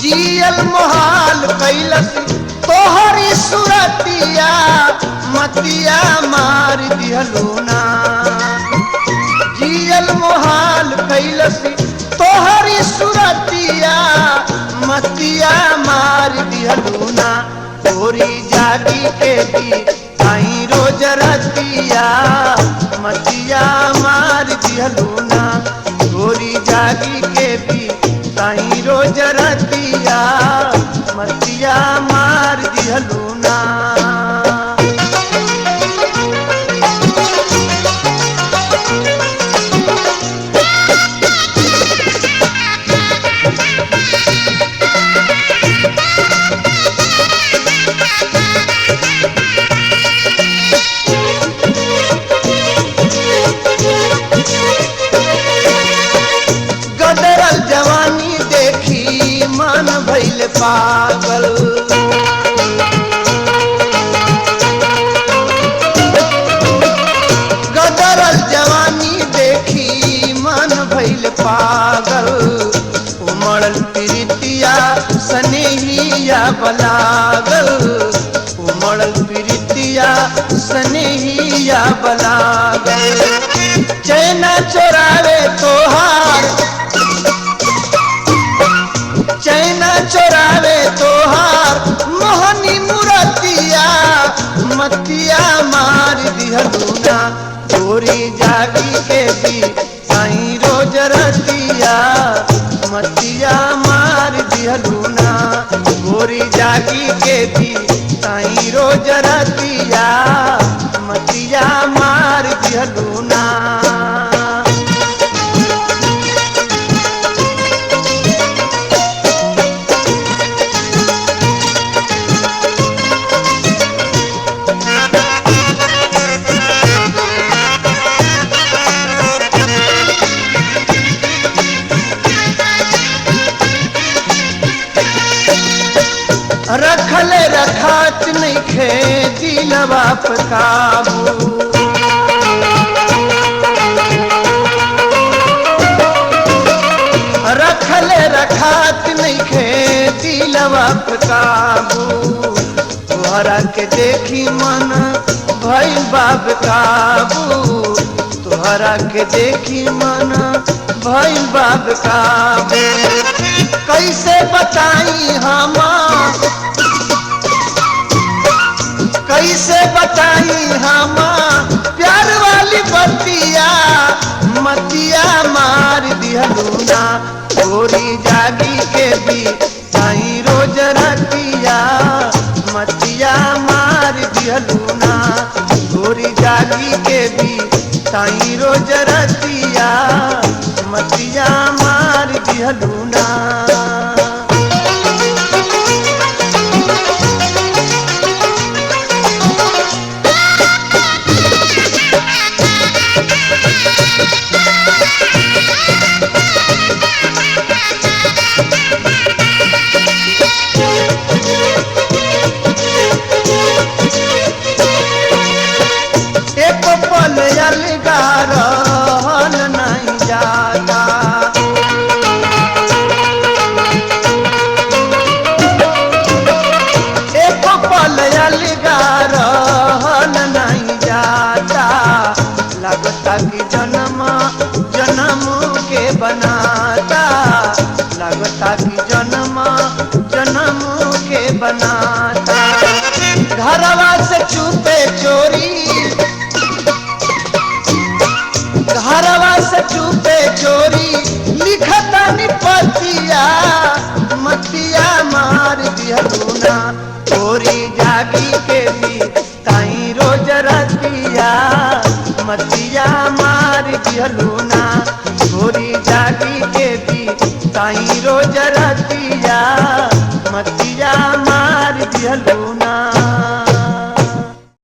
जियल मोहाल कैलस तोहरी सुरतिया मतिया मार दिहलूना। जियल मोहाल कैलस तोहरी सुरतिया मतिया मार दिहलूना। गोरी जागी के दी आई रोज रतिया मतिया मार दिहलूना। गोरी जागी के दी आई रोज रतिया मतिया मार दिहलूना। गदरल जवानी देखी मन भइल पागल। गदरल जवानी देखी मन भइल पागल। उमड़ल प्रीतिया स्नेहिया बलागल। उमड़ल प्रीतिया स्नेहिया बलागल। चैना चोरावे तोहार चैना चोरावे तोहार मोहनी मुरतिया मतिया मार दिहलूना। गोरी जागी के दी आई रोज रतिया मतिया मार दिहलूना। गोरी जागी के दी आई रोज रतिया मतिया मार दिहलूना। रखले रखात नइखे दिलवा पे काबू। रखले रखात नइखे दिलवा पे काबू। तोहरा के देखी मन भइल बाब काबू। तोहरा के देखी मन भइल बाब काबू। कैसे बताई हम कैसे बताई हम प्यार वाली बतिया मतिया मार दिहलूना। गोरी जागी के भी आई रोज रतिया मतिया मार दिहलूना। गोरी जागी के भी आई रोज रतिया मतिया मार दिहलूना। एक पल अलगा रहल नहीं जाता। एक पल अलगा रहल नहीं जाता। लगता कि जन्म जन्म के बनाता। लगता कि जन्म जन्म के बनाता। घरवा से चुपे चोरी घरवा से चुपे चोरी लिखता निपतिया मतिया मार दिहलूना। गोरी जागी के भी ताई रोज रतिया मतिया मार दिहलूना। गोरी जागी के भी ताई रोज रतिया